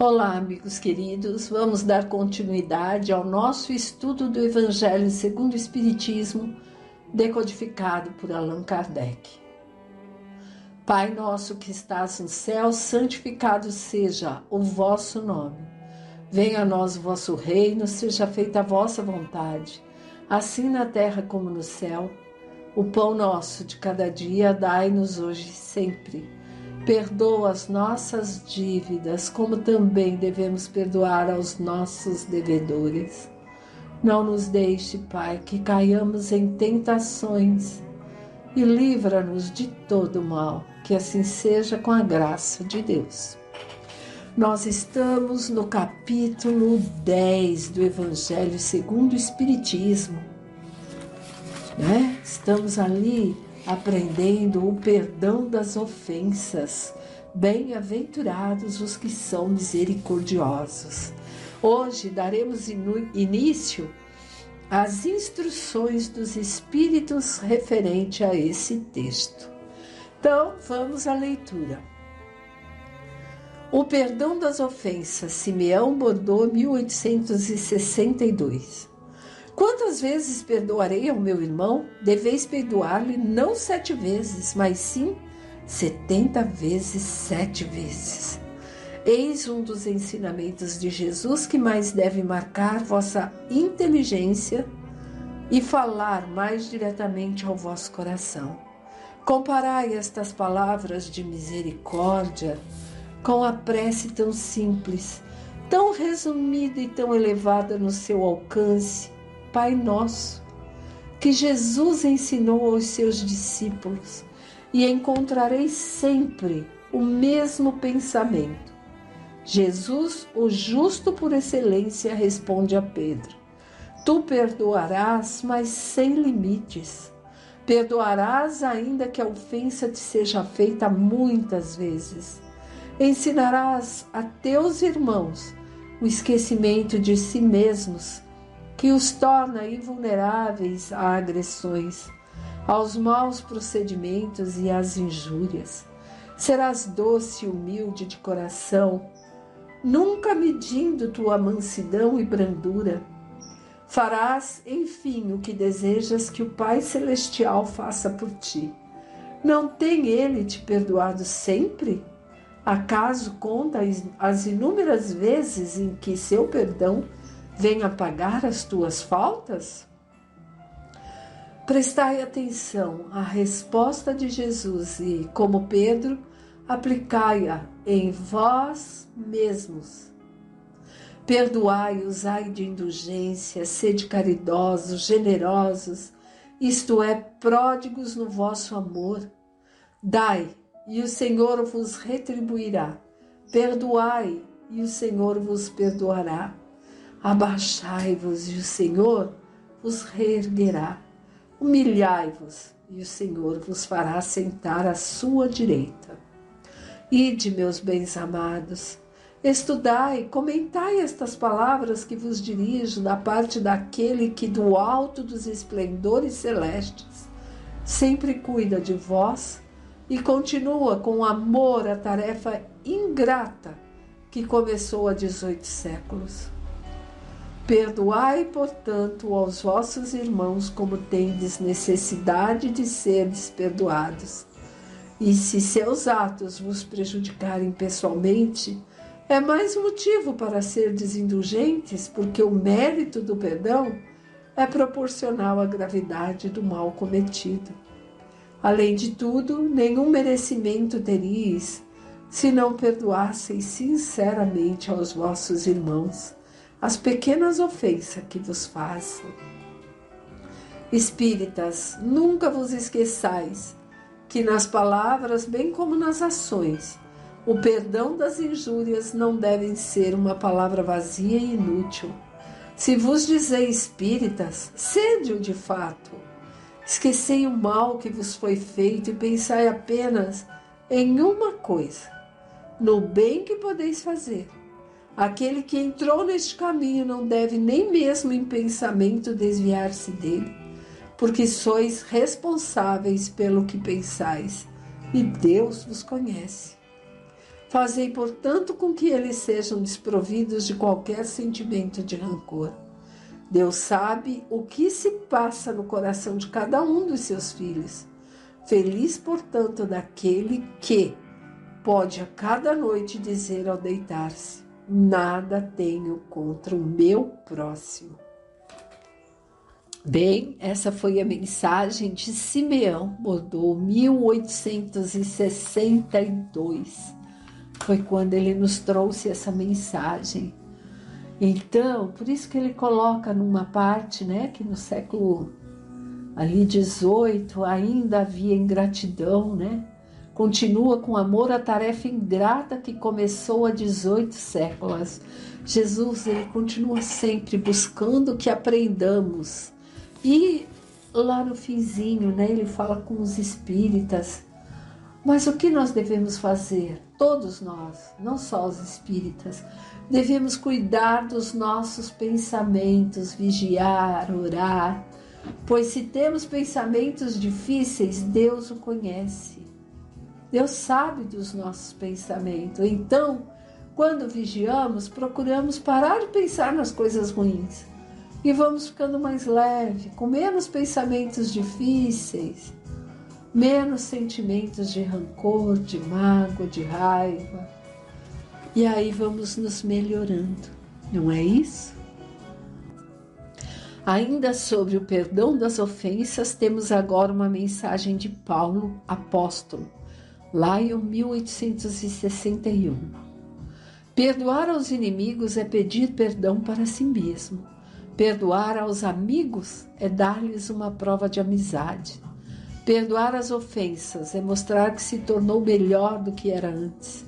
Olá, amigos queridos, vamos dar continuidade ao nosso estudo do Evangelho segundo o Espiritismo, decodificado por Allan Kardec. Pai nosso que estás no céu, santificado seja o vosso nome. Venha a nós o vosso reino, seja feita a vossa vontade, assim na terra como no céu. O pão nosso de cada dia dai-nos hoje e sempre. Perdoa as nossas dívidas, como também devemos perdoar aos nossos devedores. Não nos deixe, Pai, que caiamos em tentações e livra-nos de todo mal, que assim seja com a graça de Deus. Nós estamos no capítulo 10 do Evangelho segundo o Espiritismo, né? Estamos ali aprendendo o perdão das ofensas. Bem-aventurados os que são misericordiosos. Hoje daremos início às instruções dos Espíritos referente a esse texto. Então, vamos à leitura. O perdão das ofensas, Simeão Bordeaux, 1862. Quantas vezes perdoarei ao meu irmão? Deveis perdoar-lhe não 7 vezes, mas sim 70 vezes 7 vezes. Eis um dos ensinamentos de Jesus que mais deve marcar vossa inteligência e falar mais diretamente ao vosso coração. Comparai estas palavras de misericórdia com a prece tão simples, tão resumida e tão elevada no seu alcance, Pai Nosso, que Jesus ensinou aos seus discípulos, e encontrareis sempre o mesmo pensamento. Jesus, o justo por excelência, responde a Pedro: Tu perdoarás, mas sem limites. Perdoarás ainda que a ofensa te seja feita muitas vezes. Ensinarás a teus irmãos o esquecimento de si mesmos, que os torna invulneráveis a agressões, aos maus procedimentos e às injúrias. Serás doce e humilde de coração, nunca medindo tua mansidão e brandura. Farás, enfim, o que desejas que o Pai Celestial faça por ti. Não tem Ele te perdoado sempre? Acaso conta as inúmeras vezes em que seu perdão vem apagar as tuas faltas? Prestai atenção à resposta de Jesus e, como Pedro, aplicai-a em vós mesmos. Perdoai, usai de indulgência, sede caridosos, generosos, isto é, pródigos no vosso amor. Dai, e o Senhor vos retribuirá. Perdoai, e o Senhor vos perdoará. Abaixai-vos, e o Senhor vos reerguerá. Humilhai-vos, e o Senhor vos fará sentar à sua direita. Ide, meus bens amados, estudai, comentai estas palavras que vos dirijo da parte daquele que do alto dos esplendores celestes sempre cuida de vós e continua com amor a tarefa ingrata que começou há 18 séculos. Perdoai, portanto, aos vossos irmãos como tendes necessidade de seres perdoados. E se seus atos vos prejudicarem pessoalmente, é mais motivo para serdes indulgentes, porque o mérito do perdão é proporcional à gravidade do mal cometido. Além de tudo, nenhum merecimento teríeis se não perdoasseis sinceramente aos vossos irmãos as pequenas ofensas que vos façam. Espíritas, nunca vos esqueçais que nas palavras, bem como nas ações, o perdão das injúrias não deve ser uma palavra vazia e inútil. Se vos dizeis espíritas, sede-o de fato. Esquecei o mal que vos foi feito e pensai apenas em uma coisa, no bem que podeis fazer. Aquele que entrou neste caminho não deve nem mesmo em pensamento desviar-se dele, porque sois responsáveis pelo que pensais, e Deus vos conhece. Fazei, portanto, com que eles sejam desprovidos de qualquer sentimento de rancor. Deus sabe o que se passa no coração de cada um dos seus filhos. Feliz, portanto, daquele que pode a cada noite dizer ao deitar-se: nada tenho contra o meu próximo. Bem, essa foi a mensagem de Simeão, Bordeaux, 1862. Foi quando ele nos trouxe essa mensagem. Então, por isso que ele coloca numa parte, né, que no século ali 18 ainda havia ingratidão, né? Continua com amor a tarefa ingrata que começou há 18 séculos. Jesus, ele continua sempre buscando que aprendamos. E lá no finzinho, né, ele fala com os espíritas. Mas o que nós devemos fazer? Todos nós, não só os espíritas, devemos cuidar dos nossos pensamentos, vigiar, orar, pois se temos pensamentos difíceis, Deus o conhece. Deus sabe dos nossos pensamentos. Então, quando vigiamos, procuramos parar de pensar nas coisas ruins e vamos ficando mais leve, com menos pensamentos difíceis, menos sentimentos de rancor, de mágoa, de raiva. E aí vamos nos melhorando, não é isso? Ainda sobre o perdão das ofensas, temos agora uma mensagem de Paulo, apóstolo, lá em 1861. Perdoar aos inimigos é pedir perdão para si mesmo. Perdoar aos amigos é dar-lhes uma prova de amizade. Perdoar as ofensas é mostrar que se tornou melhor do que era antes.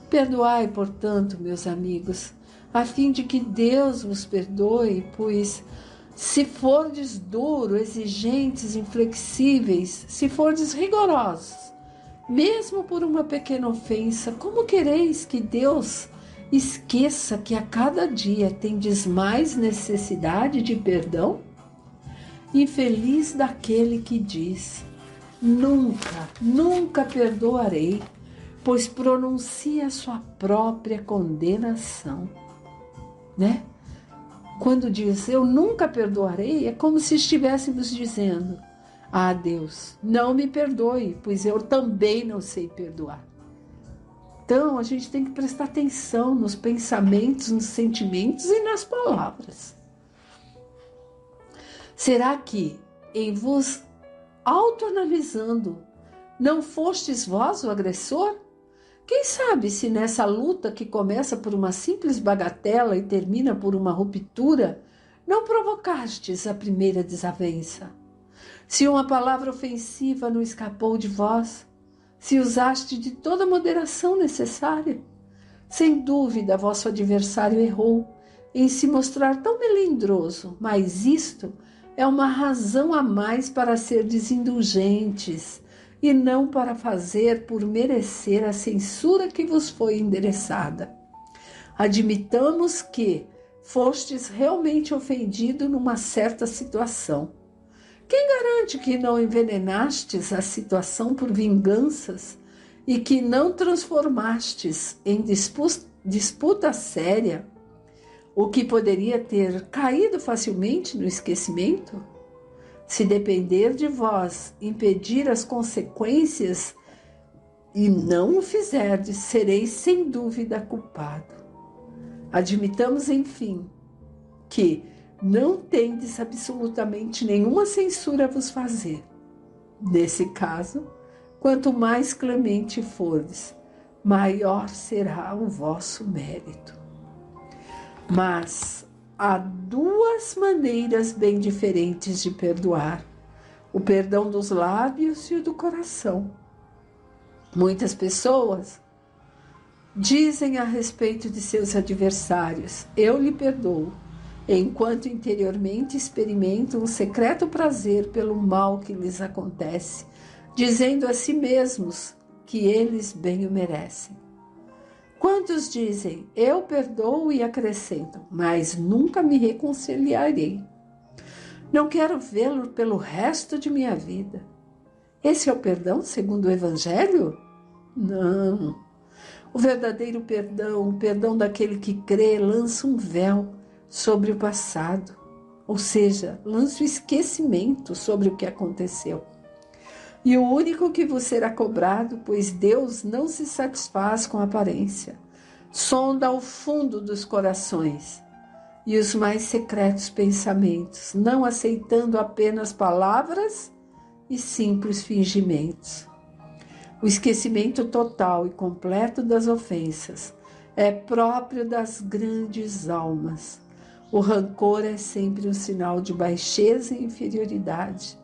Perdoai, portanto, meus amigos, a fim de que Deus vos perdoe, pois se fordes duro, exigentes, inflexíveis, se fordes rigorosos, mesmo por uma pequena ofensa, como quereis que Deus esqueça que a cada dia tendes mais necessidade de perdão? Infeliz daquele que diz: nunca, nunca perdoarei, pois pronuncia a sua própria condenação, né? Quando diz eu nunca perdoarei, é como se estivéssemos dizendo: ah, Deus, não me perdoe, pois eu também não sei perdoar. Então, a gente tem que prestar atenção nos pensamentos, nos sentimentos e nas palavras. Será que, em vos autoanalisando, não fostes vós o agressor? Quem sabe se nessa luta que começa por uma simples bagatela e termina por uma ruptura, não provocastes a primeira desavença? Se uma palavra ofensiva não escapou de vós, se usaste de toda a moderação necessária, sem dúvida vosso adversário errou em se mostrar tão melindroso, mas isto é uma razão a mais para ser desindulgentes e não para fazer por merecer a censura que vos foi endereçada. Admitamos que fostes realmente ofendido numa certa situação. Quem garante que não envenenastes a situação por vinganças e que não transformastes em disputa séria o que poderia ter caído facilmente no esquecimento? Se depender de vós impedir as consequências e não o fizerdes, sereis sem dúvida culpado. Admitamos, enfim, que não tendes absolutamente nenhuma censura a vos fazer. Nesse caso, quanto mais clemente fordes, maior será o vosso mérito. Mas há duas maneiras bem diferentes de perdoar: o perdão dos lábios e o do coração. Muitas pessoas dizem a respeito de seus adversários: eu lhe perdoo, enquanto interiormente experimentam um secreto prazer pelo mal que lhes acontece, dizendo a si mesmos que eles bem o merecem. Quantos dizem, eu perdoo e acrescentam, mas nunca me reconciliarei. Não quero vê-lo pelo resto de minha vida. Esse é o perdão segundo o Evangelho? Não. O verdadeiro perdão, o perdão daquele que crê, lança um véu sobre o passado, ou seja, lança o esquecimento sobre o que aconteceu. E o único que vos será cobrado, pois Deus não se satisfaz com a aparência, sonda ao fundo dos corações e os mais secretos pensamentos, não aceitando apenas palavras e simples fingimentos. O esquecimento total e completo das ofensas é próprio das grandes almas. O rancor é sempre um sinal de baixeza e inferioridade.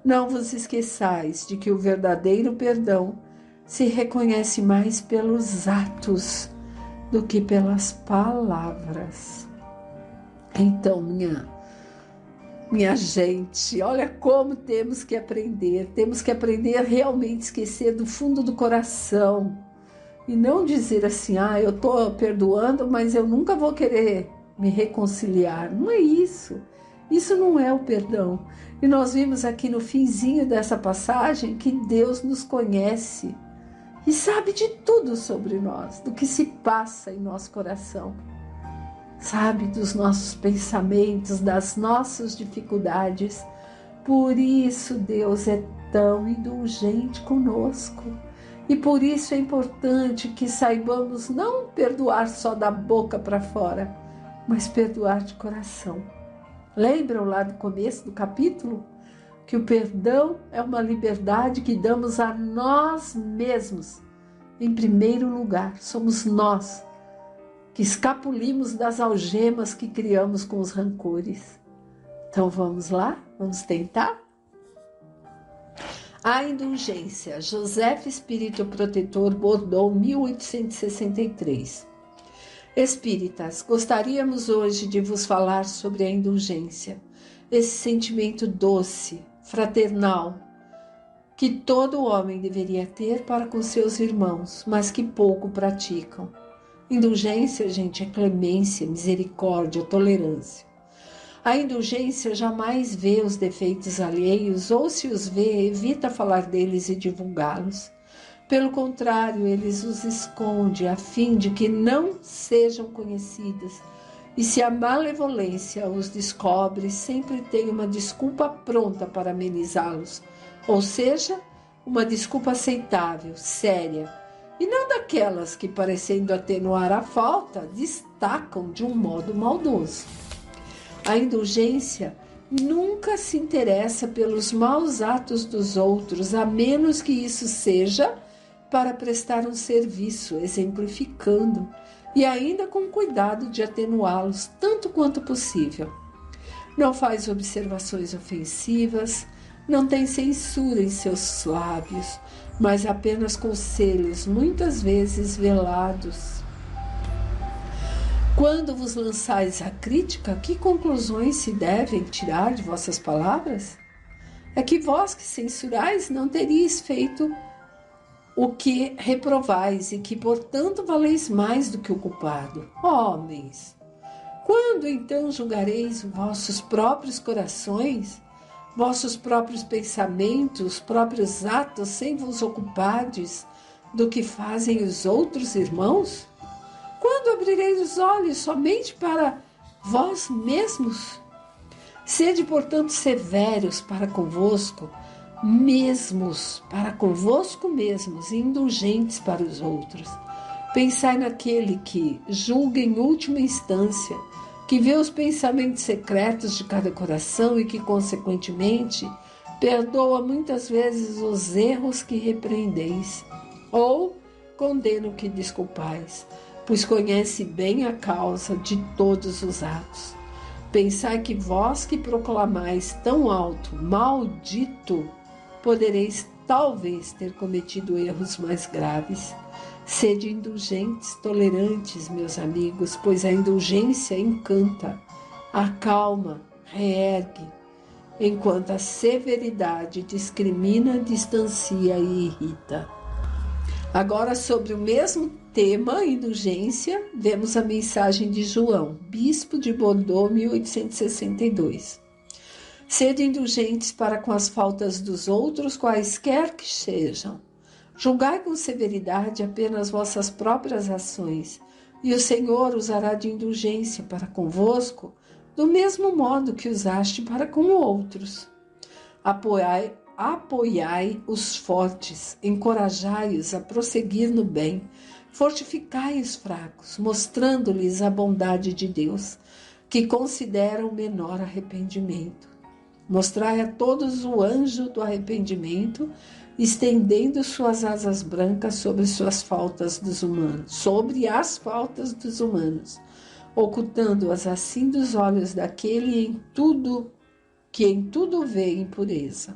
Não vos esqueçais de que o verdadeiro perdão se reconhece mais pelos atos do que pelas palavras. Então, minha gente, olha como temos que aprender. Temos que aprender a realmente esquecer do fundo do coração. E não dizer assim, eu estou perdoando, mas eu nunca vou querer me reconciliar. Não é isso. Isso não é o perdão. E nós vimos aqui no finzinho dessa passagem que Deus nos conhece e sabe de tudo sobre nós, do que se passa em nosso coração. Sabe dos nossos pensamentos, das nossas dificuldades. Por isso Deus é tão indulgente conosco. E por isso é importante que saibamos não perdoar só da boca para fora, mas perdoar de coração. Lembram lá do começo do capítulo? Que o perdão é uma liberdade que damos a nós mesmos. Em primeiro lugar, somos nós que escapulimos das algemas que criamos com os rancores. Então vamos lá? Vamos tentar? A indulgência. Joseph Espírito Protetor, Bordeaux, 1863. Espíritas, gostaríamos hoje de vos falar sobre a indulgência, esse sentimento doce, fraternal, que todo homem deveria ter para com seus irmãos, mas que pouco praticam. Indulgência, gente, é clemência, misericórdia, tolerância. A indulgência jamais vê os defeitos alheios ou, se os vê, evita falar deles e divulgá-los. Pelo contrário, eles os esconde a fim de que não sejam conhecidas. E se a malevolência os descobre, sempre tem uma desculpa pronta para amenizá-los. Ou seja, uma desculpa aceitável, séria. E não daquelas que, parecendo atenuar a falta, destacam de um modo maldoso. A indulgência nunca se interessa pelos maus atos dos outros, a menos que isso seja para prestar um serviço, exemplificando, e ainda com cuidado de atenuá-los tanto quanto possível. Não faz observações ofensivas, não tem censura em seus lábios, mas apenas conselhos, muitas vezes velados. Quando vos lançais a crítica, que conclusões se devem tirar de vossas palavras? É que vós que censurais não teríeis feito o que reprovais e que, portanto, valeis mais do que o culpado. Homens, quando então julgareis vossos próprios corações, vossos próprios pensamentos, próprios atos, sem vos ocupardes do que fazem os outros irmãos? Quando abrireis os olhos somente para vós mesmos? Sede, portanto, severos para convosco mesmos, e indulgentes para os outros. Pensai naquele que julga em última instância, que vê os pensamentos secretos de cada coração e que, consequentemente, perdoa muitas vezes os erros que repreendeis, ou condena o que desculpais, pois conhece bem a causa de todos os atos. Pensai que vós que proclamais tão alto, maldito, podereis talvez ter cometido erros mais graves. Sede indulgentes, tolerantes, meus amigos, pois a indulgência encanta, acalma, reergue, enquanto a severidade discrimina, distancia e irrita. Agora, sobre o mesmo tema, indulgência, vemos a mensagem de João, bispo de Bordeaux, 1862. Sede indulgentes para com as faltas dos outros, quaisquer que sejam. Julgai com severidade apenas vossas próprias ações, e o Senhor usará de indulgência para convosco, do mesmo modo que usaste para com outros. Apoiai os fortes, encorajai-os a prosseguir no bem, fortificai os fracos, mostrando-lhes a bondade de Deus, que considera o menor arrependimento. Mostrai a todos o anjo do arrependimento, estendendo suas asas brancas sobre as faltas dos humanos, ocultando-as assim dos olhos daquele que em tudo vê impureza.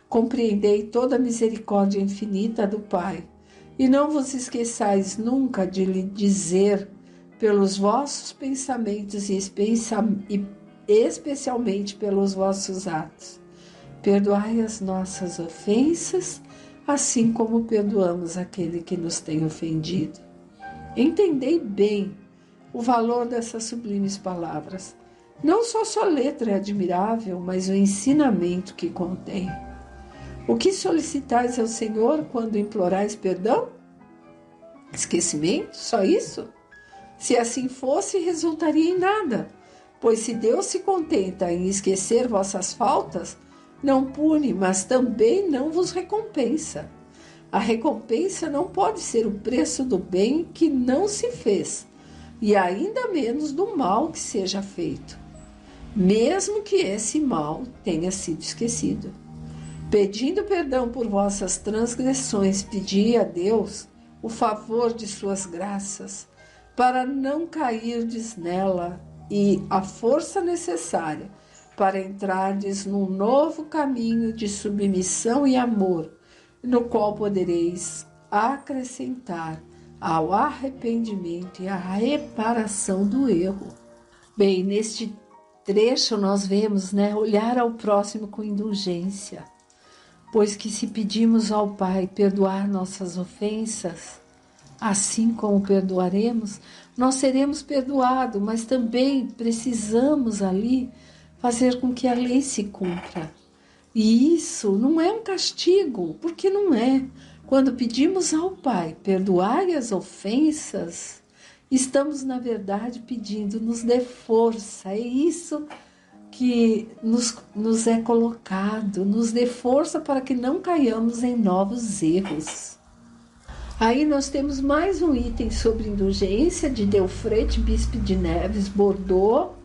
Compreendei toda a misericórdia infinita do Pai, e não vos esqueçais nunca de lhe dizer pelos vossos pensamentos e especialmente pelos vossos atos: perdoai as nossas ofensas, assim como perdoamos aquele que nos tem ofendido. Entendei bem o valor dessas sublimes palavras. Não só sua letra é admirável, mas o ensinamento que contém. O que solicitais ao Senhor quando implorais perdão? Esquecimento? Só isso? Se assim fosse, resultaria em nada, pois se Deus se contenta em esquecer vossas faltas, não pune, mas também não vos recompensa. A recompensa não pode ser o preço do bem que não se fez, e ainda menos do mal que seja feito, mesmo que esse mal tenha sido esquecido. Pedindo perdão por vossas transgressões, pedi a Deus o favor de suas graças, para não cairdes nela, e a força necessária para entrardes num novo caminho de submissão e amor, no qual podereis acrescentar ao arrependimento e à reparação do erro. Bem, neste trecho nós vemos, olhar ao próximo com indulgência, pois que se pedimos ao Pai perdoar nossas ofensas, assim como perdoaremos, nós seremos perdoados, mas também precisamos ali fazer com que a lei se cumpra. E isso não é um castigo, porque não é. Quando pedimos ao Pai perdoar as ofensas, estamos, na verdade, pedindo, nos dê força. É isso que nos é colocado, nos dê força para que não caiamos em novos erros. Aí nós temos mais um item sobre indulgência de Delfret Bispe de Neves Bordeaux,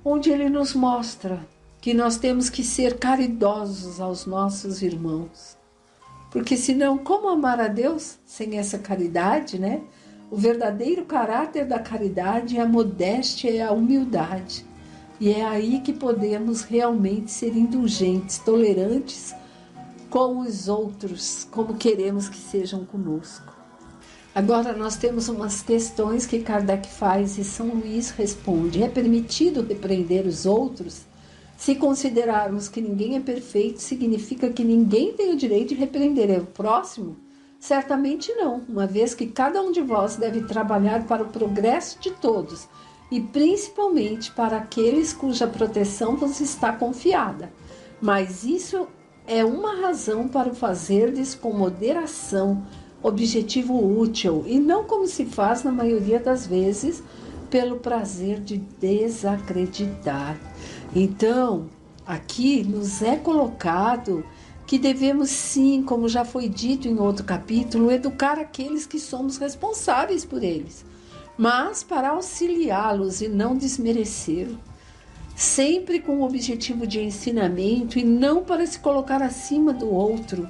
onde ele nos mostra que nós temos que ser caridosos aos nossos irmãos. Porque senão, como amar a Deus sem essa caridade, O verdadeiro caráter da caridade é a modéstia e a humildade. E é aí que podemos realmente ser indulgentes, tolerantes com os outros, como queremos que sejam conosco. Agora nós temos umas questões que Kardec faz e São Luís responde. É permitido repreender os outros? Se considerarmos que ninguém é perfeito, significa que ninguém tem o direito de repreender o próximo? Certamente não, uma vez que cada um de vós deve trabalhar para o progresso de todos, e principalmente para aqueles cuja proteção vos está confiada. Mas isso é uma razão para o fazerdes com moderação, objetivo útil, e não como se faz na maioria das vezes, pelo prazer de desacreditar. Então, aqui nos é colocado que devemos sim, como já foi dito em outro capítulo, educar aqueles que somos responsáveis por eles, mas para auxiliá-los e não desmerecê-los, sempre com o objetivo de ensinamento e não para se colocar acima do outro,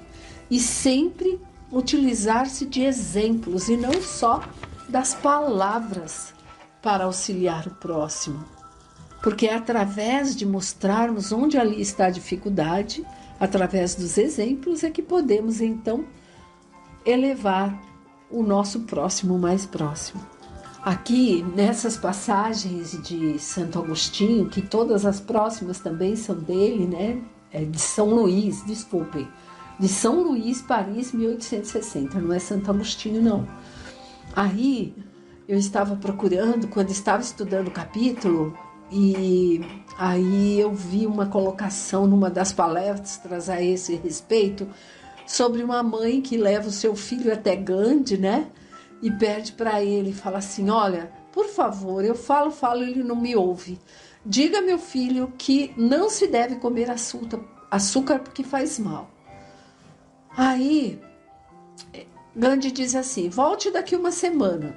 e sempre utilizar-se de exemplos e não só das palavras para auxiliar o próximo. Porque é através de mostrarmos onde ali está a dificuldade, através dos exemplos, é que podemos então elevar o nosso próximo mais próximo. Aqui, nessas passagens de Santo Agostinho, que todas as próximas também são dele, de São Luís, desculpem, de São Luís, Paris, 1860, não é Santo Agostinho, não. Aí, eu estava procurando, quando estava estudando o capítulo, e aí eu vi uma colocação numa das palestras a esse respeito, sobre uma mãe que leva o seu filho até Gandhi, né? E pede para ele, fala assim: olha, por favor, eu falo, ele não me ouve. Diga, meu filho, que não se deve comer açúcar porque faz mal. Aí, Gandhi diz assim: volte daqui uma semana.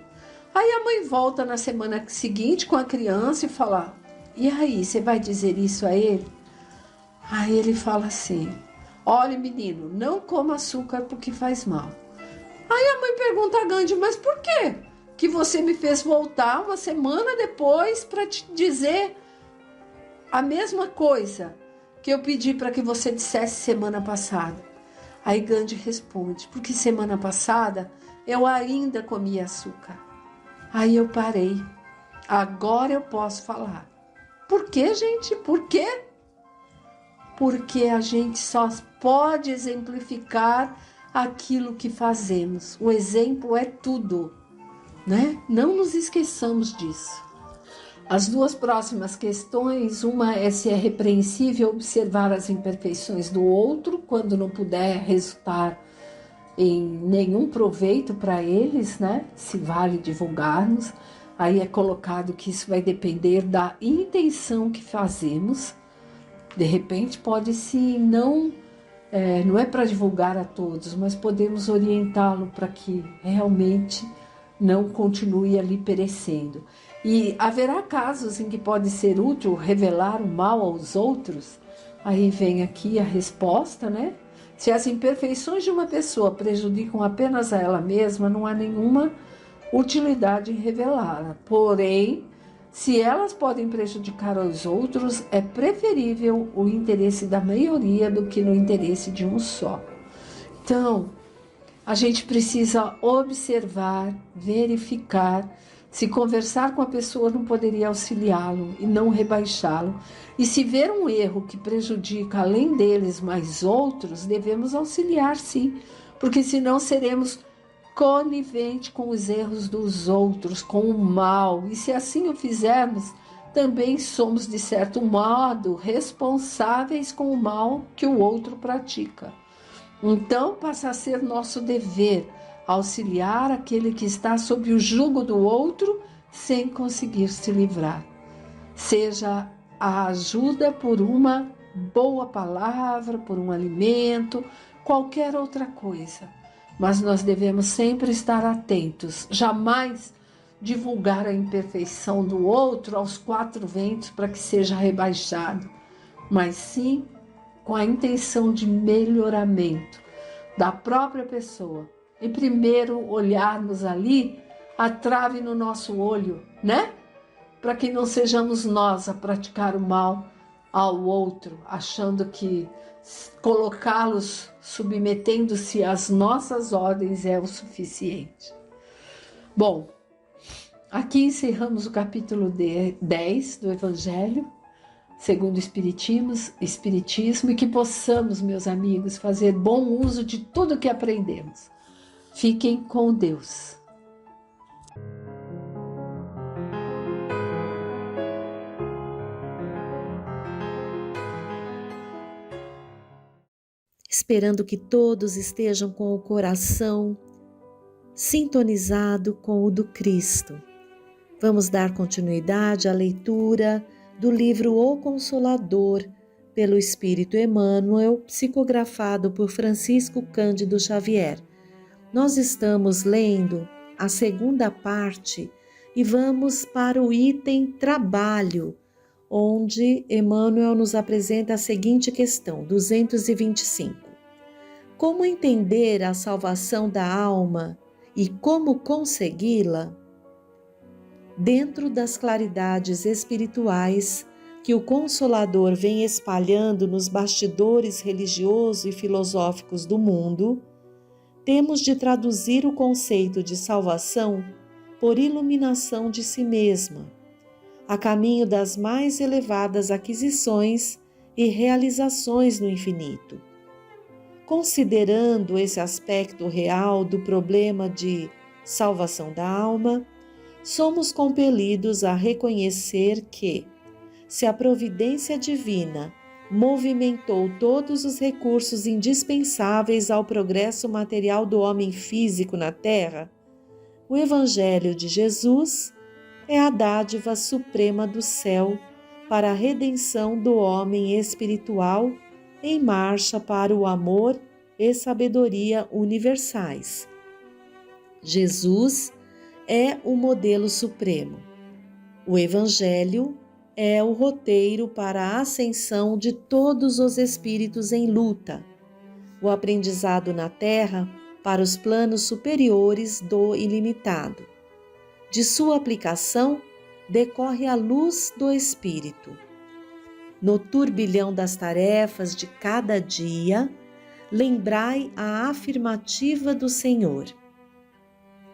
Aí a mãe volta na semana seguinte com a criança e fala: e aí, você vai dizer isso a ele? Aí ele fala assim: olha, menino, não coma açúcar porque faz mal. Aí a mãe pergunta a Gandhi: mas por quê que você me fez voltar uma semana depois para te dizer a mesma coisa que eu pedi para que você dissesse semana passada? Aí Gandhi responde: porque semana passada eu ainda comia açúcar. Aí eu parei. Agora eu posso falar. Por quê, gente? Por quê? Porque a gente só pode exemplificar aquilo que fazemos. O exemplo é tudo, né? Não nos esqueçamos disso. As duas próximas questões, uma é se é repreensível observar as imperfeições do outro quando não puder resultar em nenhum proveito para eles, né? Se vale divulgarmos. Aí é colocado que isso vai depender da intenção que fazemos. De repente pode-se não é para divulgar a todos, mas podemos orientá-lo para que realmente não continue ali perecendo. E haverá casos em que pode ser útil revelar o mal aos outros? Aí vem aqui a resposta, né? Se as imperfeições de uma pessoa prejudicam apenas a ela mesma, não há nenhuma utilidade em revelá-la. Porém, se elas podem prejudicar os outros, é preferível o interesse da maioria do que no interesse de um só. Então, a gente precisa observar, verificar. Se conversar com a pessoa não poderia auxiliá-lo e não rebaixá-lo. E se ver um erro que prejudica além deles mais outros, devemos auxiliar sim, porque senão seremos coniventes com os erros dos outros, com o mal. E se assim o fizermos, também somos de certo modo responsáveis com o mal que o outro pratica. Então passa a ser nosso dever auxiliar aquele que está sob o jugo do outro sem conseguir se livrar. Seja a ajuda por uma boa palavra, por um alimento, qualquer outra coisa. Mas nós devemos sempre estar atentos, jamais divulgar a imperfeição do outro aos quatro ventos para que seja rebaixado, mas sim com a intenção de melhoramento da própria pessoa. E primeiro olharmos ali a trave no nosso olho, né? Para que não sejamos nós a praticar o mal ao outro, achando que colocá-los submetendo-se às nossas ordens é o suficiente. Bom, aqui encerramos o capítulo 10 do Evangelho segundo o Espiritismo, e que possamos, meus amigos, fazer bom uso de tudo que aprendemos. Fiquem com Deus. Esperando que todos estejam com o coração sintonizado com o do Cristo. Vamos dar continuidade à leitura do livro O Consolador, pelo Espírito Emmanuel, psicografado por Francisco Cândido Xavier. Nós estamos lendo a segunda parte e vamos para o item trabalho, onde Emmanuel nos apresenta a seguinte questão, 225. Como entender a salvação da alma e como consegui-la? Dentro das claridades espirituais que o Consolador vem espalhando nos bastidores religiosos e filosóficos do mundo, temos de traduzir o conceito de salvação por iluminação de si mesma, a caminho das mais elevadas aquisições e realizações no infinito. Considerando esse aspecto real do problema de salvação da alma, somos compelidos a reconhecer que, se a providência divina movimentou todos os recursos indispensáveis ao progresso material do homem físico na Terra, o Evangelho de Jesus é a dádiva suprema do céu para a redenção do homem espiritual em marcha para o amor e sabedoria universais. Jesus é o modelo supremo. O Evangelho é o roteiro para a ascensão de todos os espíritos em luta, o aprendizado na Terra para os planos superiores do ilimitado. De sua aplicação, decorre a luz do Espírito. No turbilhão das tarefas de cada dia, lembrai a afirmativa do Senhor: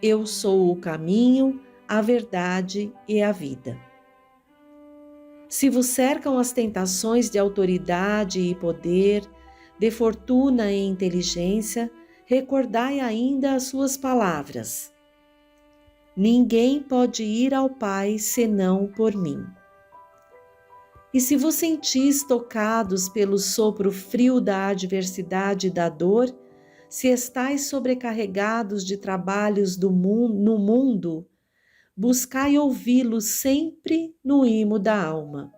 Eu sou o caminho, a verdade e a vida. Se vos cercam as tentações de autoridade e poder, de fortuna e inteligência, recordai ainda as suas palavras: Ninguém pode ir ao Pai senão por mim. E se vos sentis tocados pelo sopro frio da adversidade e da dor, se estais sobrecarregados de trabalhos no mundo, buscai ouvi-lo sempre no imo da alma.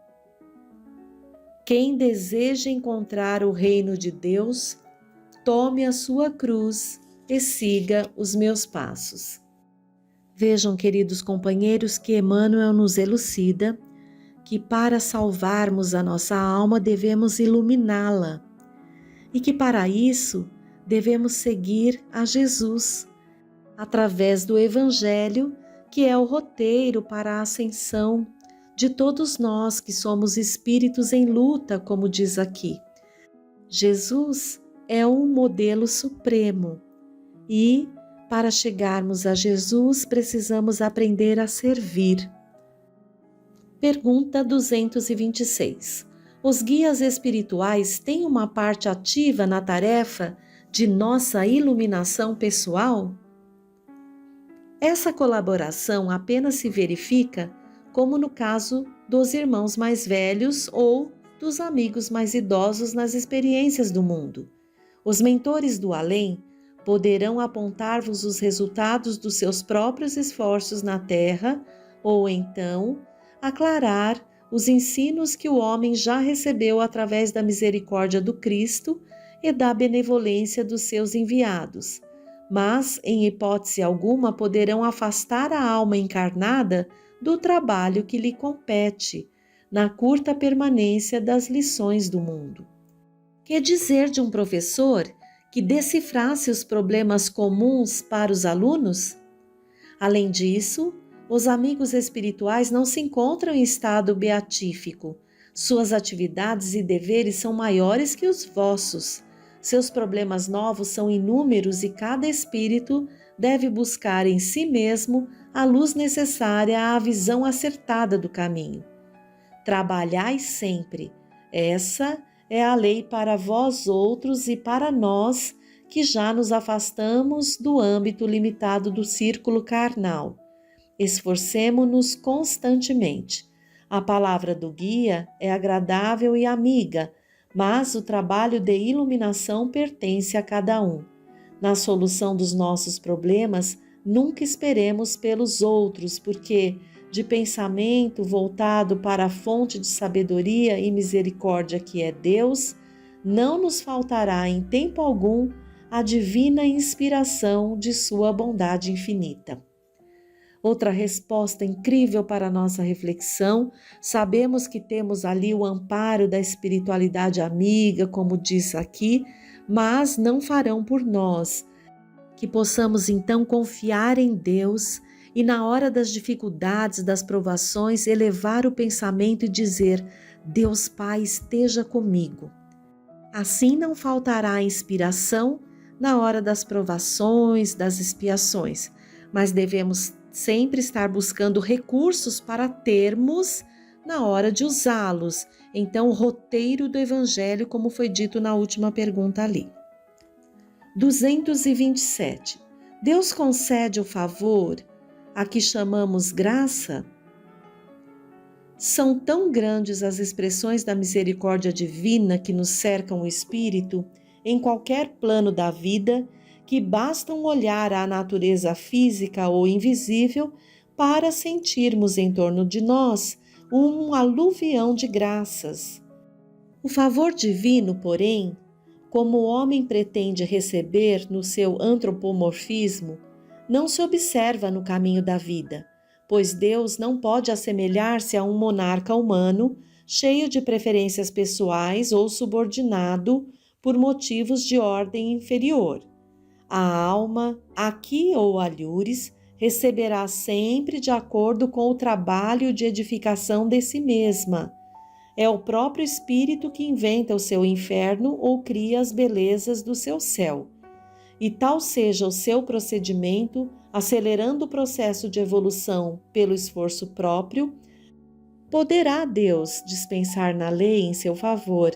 Quem deseja encontrar o reino de Deus, tome a sua cruz e siga os meus passos. Vejam, queridos companheiros, que Emmanuel nos elucida que para salvarmos a nossa alma devemos iluminá-la e que para isso devemos seguir a Jesus através do Evangelho, que é o roteiro para a ascensão de todos nós que somos espíritos em luta, como diz aqui. Jesus é um modelo supremo e, para chegarmos a Jesus, precisamos aprender a servir. Pergunta 226. Os guias espirituais têm uma parte ativa na tarefa de nossa iluminação pessoal? Essa colaboração apenas se verifica como no caso dos irmãos mais velhos ou dos amigos mais idosos nas experiências do mundo. Os mentores do além poderão apontar-vos os resultados dos seus próprios esforços na Terra ou então aclarar os ensinos que o homem já recebeu através da misericórdia do Cristo e da benevolência dos seus enviados, mas, em hipótese alguma, poderão afastar a alma encarnada do trabalho que lhe compete, na curta permanência das lições do mundo. Que dizer de um professor que decifrasse os problemas comuns para os alunos? Além disso, os amigos espirituais não se encontram em estado beatífico. Suas atividades e deveres são maiores que os vossos. Seus problemas novos são inúmeros e cada espírito deve buscar em si mesmo a luz necessária à visão acertada do caminho. Trabalhai sempre. Essa é a lei para vós outros e para nós que já nos afastamos do âmbito limitado do círculo carnal. Esforcemo-nos constantemente. A palavra do guia é agradável e amiga, mas o trabalho de iluminação pertence a cada um. Na solução dos nossos problemas, nunca esperemos pelos outros, porque, de pensamento voltado para a fonte de sabedoria e misericórdia que é Deus, não nos faltará em tempo algum a divina inspiração de sua bondade infinita. Outra resposta incrível para a nossa reflexão: sabemos que temos ali o amparo da espiritualidade amiga, como diz aqui, mas não farão por nós. Que possamos então confiar em Deus e na hora das dificuldades, das provações, elevar o pensamento e dizer: Deus Pai esteja comigo. Assim não faltará a inspiração na hora das provações, das expiações, mas devemos sempre estar buscando recursos para termos na hora de usá-los. Então, o roteiro do Evangelho, como foi dito na última pergunta ali. 227. Deus concede o favor a que chamamos graça? São tão grandes as expressões da misericórdia divina que nos cercam o espírito em qualquer plano da vida, que bastam olhar à natureza física ou invisível para sentirmos em torno de nós um aluvião de graças. O favor divino, porém, como o homem pretende receber no seu antropomorfismo, não se observa no caminho da vida, pois Deus não pode assemelhar-se a um monarca humano, cheio de preferências pessoais ou subordinado por motivos de ordem inferior. A alma, aqui ou alhures, receberá sempre de acordo com o trabalho de edificação de si mesma. É o próprio espírito que inventa o seu inferno ou cria as belezas do seu céu. E tal seja o seu procedimento, acelerando o processo de evolução pelo esforço próprio, poderá Deus dispensar na lei em seu favor,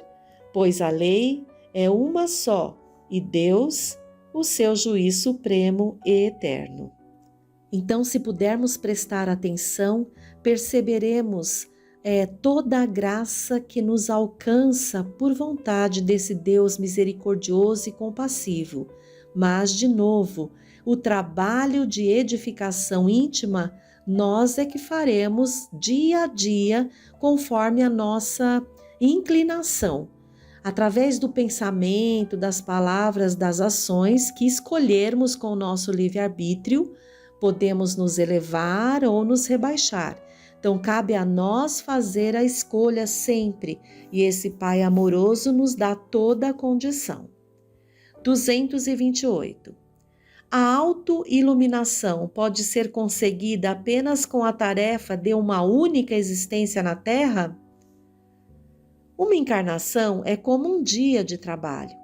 pois a lei é uma só e Deus, o seu juiz supremo e eterno. Então, se pudermos prestar atenção, perceberemos toda a graça que nos alcança por vontade desse Deus misericordioso e compassivo. Mas, de novo, o trabalho de edificação íntima nós é que faremos dia a dia conforme a nossa inclinação, através do pensamento, das palavras, das ações que escolhermos com o nosso livre-arbítrio, podemos nos elevar ou nos rebaixar. Então, cabe a nós fazer a escolha sempre, e esse Pai amoroso nos dá toda a condição. 228. A autoiluminação pode ser conseguida apenas com a tarefa de uma única existência na Terra? Uma encarnação é como um dia de trabalho.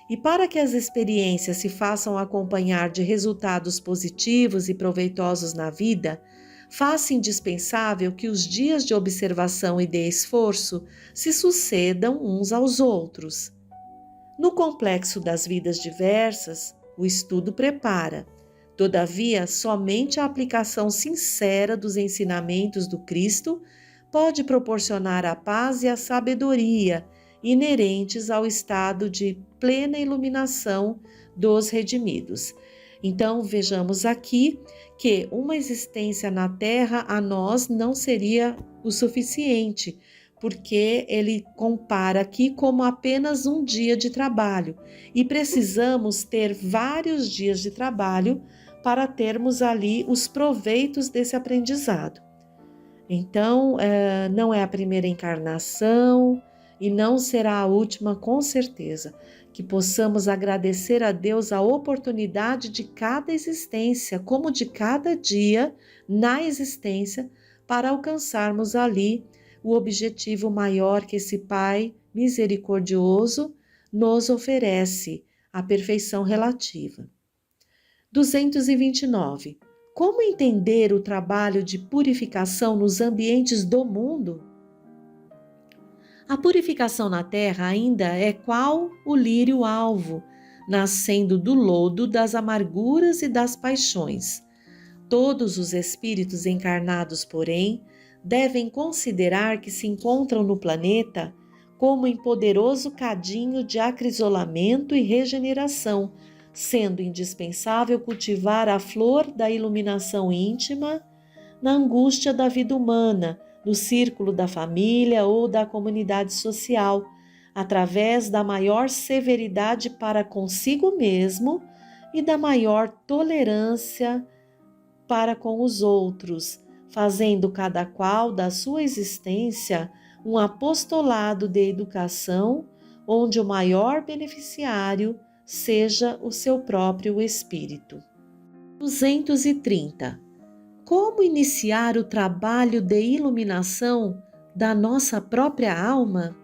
E para que as experiências se façam acompanhar de resultados positivos e proveitosos na vida, faz-se indispensável que os dias de observação e de esforço se sucedam uns aos outros. No complexo das vidas diversas, o estudo prepara. Todavia, somente a aplicação sincera dos ensinamentos do Cristo pode proporcionar a paz e a sabedoria inerentes ao estado de plena iluminação dos redimidos. Então, vejamos aqui que uma existência na Terra a nós não seria o suficiente, porque ele compara aqui como apenas um dia de trabalho e precisamos ter vários dias de trabalho para termos ali os proveitos desse aprendizado. Então, não é a primeira encarnação e não será a última, com certeza. Que possamos agradecer a Deus a oportunidade de cada existência, como de cada dia na existência, para alcançarmos ali o objetivo maior que esse Pai misericordioso nos oferece, a perfeição relativa. 229. Como entender o trabalho de purificação nos ambientes do mundo? A purificação na terra ainda é qual o lírio-alvo, nascendo do lodo das amarguras e das paixões. Todos os espíritos encarnados, porém, devem considerar que se encontram no planeta como em poderoso cadinho de acrisolamento e regeneração, sendo indispensável cultivar a flor da iluminação íntima na angústia da vida humana, no círculo da família ou da comunidade social, através da maior severidade para consigo mesmo e da maior tolerância para com os outros, fazendo cada qual da sua existência um apostolado de educação, onde o maior beneficiário seja o seu próprio espírito. 230. Como iniciar o trabalho de iluminação da nossa própria alma?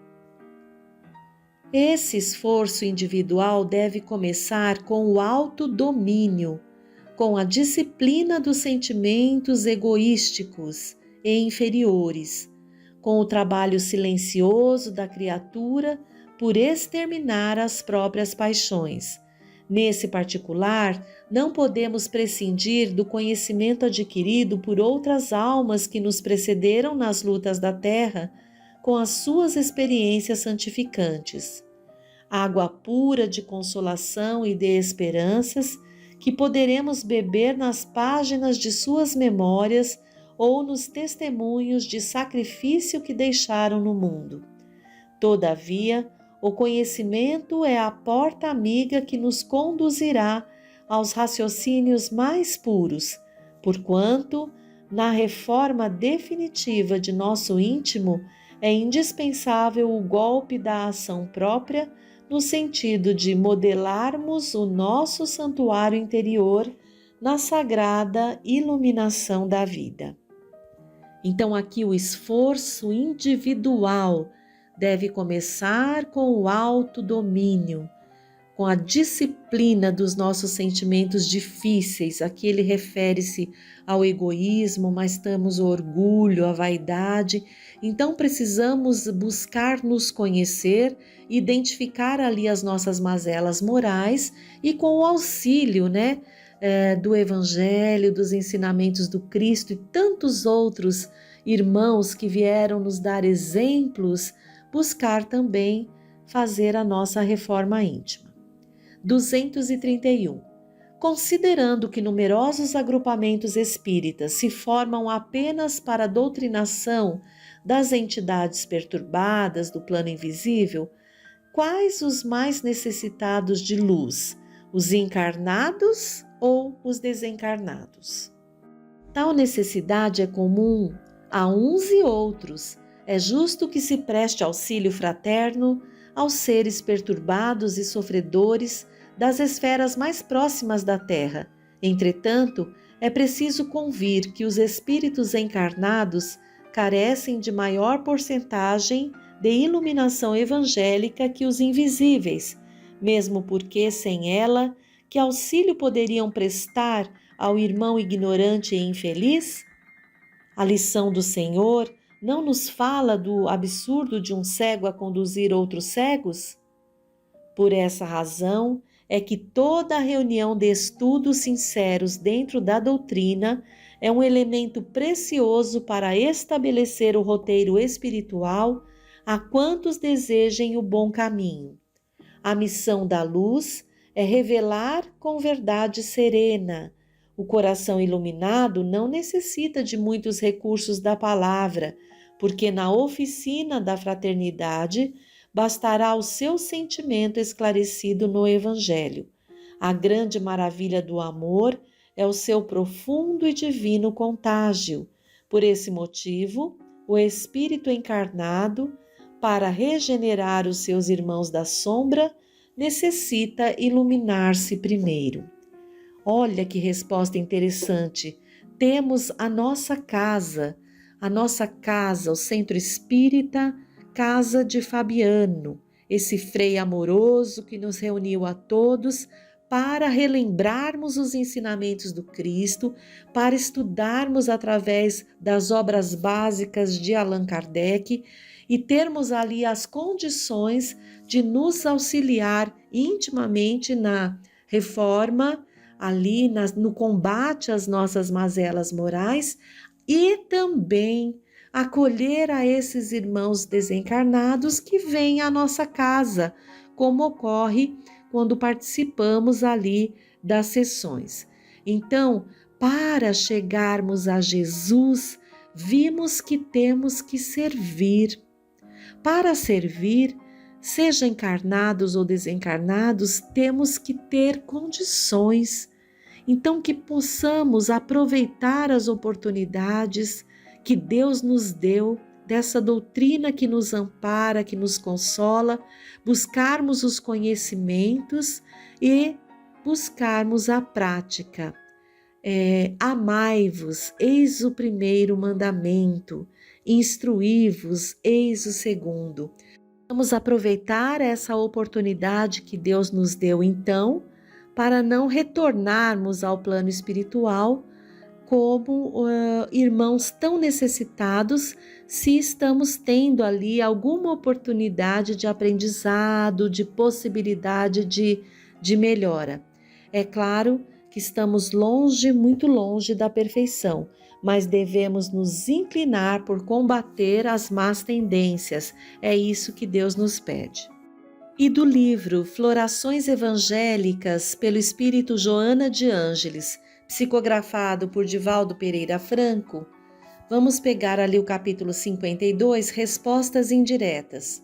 Esse esforço individual deve começar com o autodomínio, com a disciplina dos sentimentos egoísticos e inferiores, com o trabalho silencioso da criatura por exterminar as próprias paixões. Nesse particular, não podemos prescindir do conhecimento adquirido por outras almas que nos precederam nas lutas da terra, com as suas experiências santificantes. Água pura de consolação e de esperanças que poderemos beber nas páginas de suas memórias ou nos testemunhos de sacrifício que deixaram no mundo. Todavia, o conhecimento é a porta amiga que nos conduzirá aos raciocínios mais puros, porquanto, na reforma definitiva de nosso íntimo, é indispensável o golpe da ação própria, no sentido de modelarmos o nosso santuário interior na sagrada iluminação da vida. Então, aqui o esforço individual deve começar com o autodomínio, com a disciplina dos nossos sentimentos difíceis. Aqui ele refere-se ao egoísmo, mas temos o orgulho, a vaidade. Então precisamos buscar nos conhecer, identificar ali as nossas mazelas morais e com o auxílio, do Evangelho, dos ensinamentos do Cristo e tantos outros irmãos que vieram nos dar exemplos, buscar também fazer a nossa reforma íntima. 231. Considerando que numerosos agrupamentos espíritas se formam apenas para a doutrinação das entidades perturbadas do plano invisível, quais os mais necessitados de luz, os encarnados ou os desencarnados? Tal necessidade é comum a uns e outros. É justo que se preste auxílio fraterno aos seres perturbados e sofredores das esferas mais próximas da Terra. Entretanto, é preciso convir que os espíritos encarnados carecem de maior porcentagem de iluminação evangélica que os invisíveis, mesmo porque, sem ela, que auxílio poderiam prestar ao irmão ignorante e infeliz? A lição do Senhor não nos fala do absurdo de um cego a conduzir outros cegos? Por essa razão é que toda reunião de estudos sinceros dentro da doutrina é um elemento precioso para estabelecer o roteiro espiritual a quantos desejem o bom caminho. A missão da luz é revelar com verdade serena. O coração iluminado não necessita de muitos recursos da palavra, porque na oficina da fraternidade bastará o seu sentimento esclarecido no Evangelho. A grande maravilha do amor é o seu profundo e divino contágio. Por esse motivo, o Espírito encarnado, para regenerar os seus irmãos da sombra, necessita iluminar-se primeiro. Olha que resposta interessante. Temos a nossa casa, o Centro Espírita Casa de Fabiano, esse frei amoroso que nos reuniu a todos para relembrarmos os ensinamentos do Cristo, para estudarmos através das obras básicas de Allan Kardec e termos ali as condições de nos auxiliar intimamente na reforma, ali no combate às nossas mazelas morais e também acolher a esses irmãos desencarnados que vêm à nossa casa, como ocorre quando participamos ali das sessões. Então, para chegarmos a Jesus, vimos que temos que servir. Para servir, seja encarnados ou desencarnados, temos que ter condições. Então, que possamos aproveitar as oportunidades que Deus nos deu, dessa doutrina que nos ampara, que nos consola, buscarmos os conhecimentos e buscarmos a prática. Amai-vos, eis o primeiro mandamento, instruí-vos, eis o segundo. Vamos aproveitar essa oportunidade que Deus nos deu, então, para não retornarmos ao plano espiritual como irmãos tão necessitados, se estamos tendo ali alguma oportunidade de aprendizado, de possibilidade de de melhora. É claro que estamos longe, muito longe da perfeição, mas devemos nos inclinar por combater as más tendências. É isso que Deus nos pede. E do livro Florações Evangélicas, pelo Espírito Joana de Ângeles, psicografado por Divaldo Pereira Franco, vamos pegar ali o capítulo 52, Respostas Indiretas.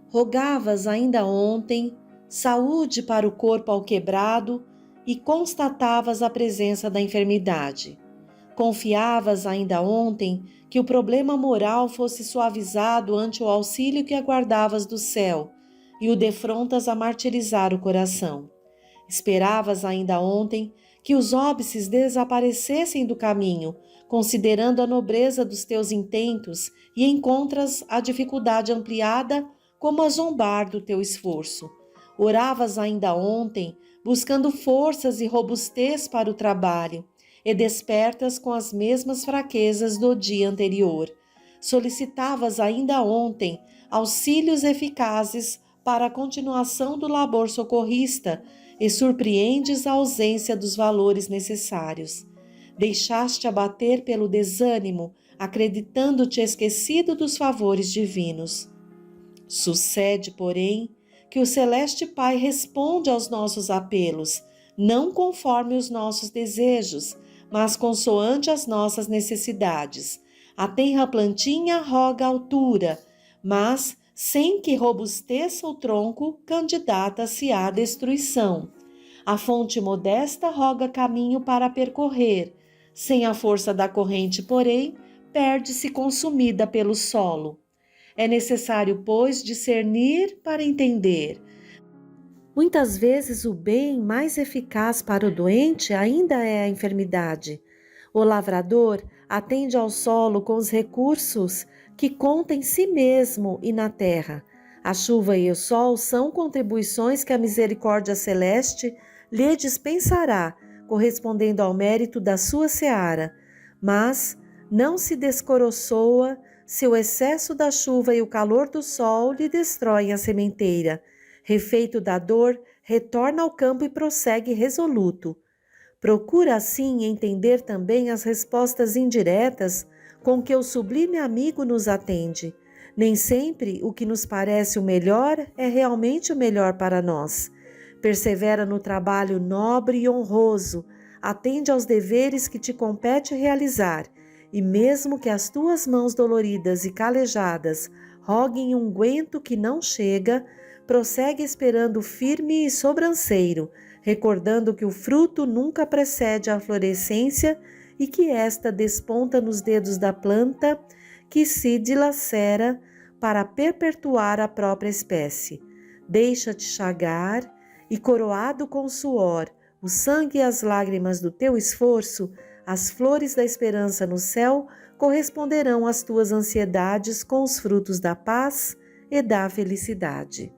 Rogavas ainda ontem saúde para o corpo alquebrado e constatavas a presença da enfermidade. Confiavas ainda ontem que o problema moral fosse suavizado ante o auxílio que aguardavas do céu e o defrontas a martirizar o coração. Esperavas ainda ontem que os óbices desaparecessem do caminho, considerando a nobreza dos teus intentos, e encontras a dificuldade ampliada como a zombar do teu esforço. Oravas ainda ontem, buscando forças e robustez para o trabalho, e despertas com as mesmas fraquezas do dia anterior. Solicitavas ainda ontem auxílios eficazes para a continuação do labor socorrista e surpreendes a ausência dos valores necessários. Deixaste abater pelo desânimo, acreditando-te esquecido dos favores divinos. Sucede, porém, que o Celeste Pai responde aos nossos apelos, não conforme os nossos desejos, mas consoante as nossas necessidades. A tenra plantinha roga altura, mas, sem que robusteça o tronco, candidata-se à destruição. A fonte modesta roga caminho para percorrer. Sem a força da corrente, porém, perde-se consumida pelo solo. É necessário, pois, discernir para entender. Muitas vezes o bem mais eficaz para o doente ainda é a enfermidade. O lavrador atende ao solo com os recursos que conta em si mesmo e na terra. A chuva e o sol são contribuições que a misericórdia celeste lhe dispensará, correspondendo ao mérito da sua seara, mas não se descoroçoa se o excesso da chuva e o calor do sol lhe destroem a sementeira. Refeito da dor, retorna ao campo e prossegue resoluto. Procura assim entender também as respostas indiretas com que o sublime amigo nos atende. Nem sempre o que nos parece o melhor é realmente o melhor para nós. Persevera no trabalho nobre e honroso, atende aos deveres que te compete realizar, e mesmo que as tuas mãos doloridas e calejadas roguem unguento que não chega, prossegue esperando firme e sobranceiro, recordando que o fruto nunca precede a florescência e que esta desponta nos dedos da planta que se dilacera para perpetuar a própria espécie. Deixa-te chagar e, coroado com suor, o sangue e as lágrimas do teu esforço, as flores da esperança no céu corresponderão às tuas ansiedades com os frutos da paz e da felicidade.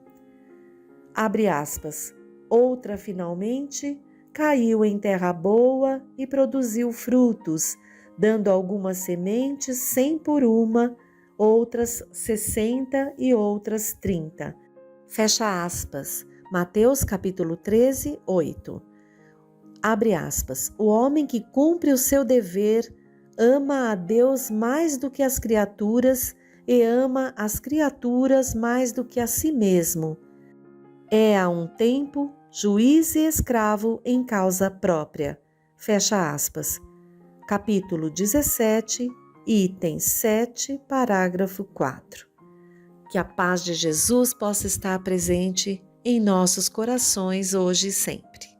Abre aspas. Outra, finalmente, caiu em terra boa e produziu frutos, dando algumas sementes 100 por uma, outras 60 e outras 30. Fecha aspas. Mateus capítulo 13, 8. Abre aspas. O homem que cumpre o seu dever ama a Deus mais do que as criaturas e ama as criaturas mais do que a si mesmo. É a um tempo juiz e escravo em causa própria. Fecha aspas. Capítulo 17, item 7, parágrafo 4. Que a paz de Jesus possa estar presente em nossos corações hoje e sempre.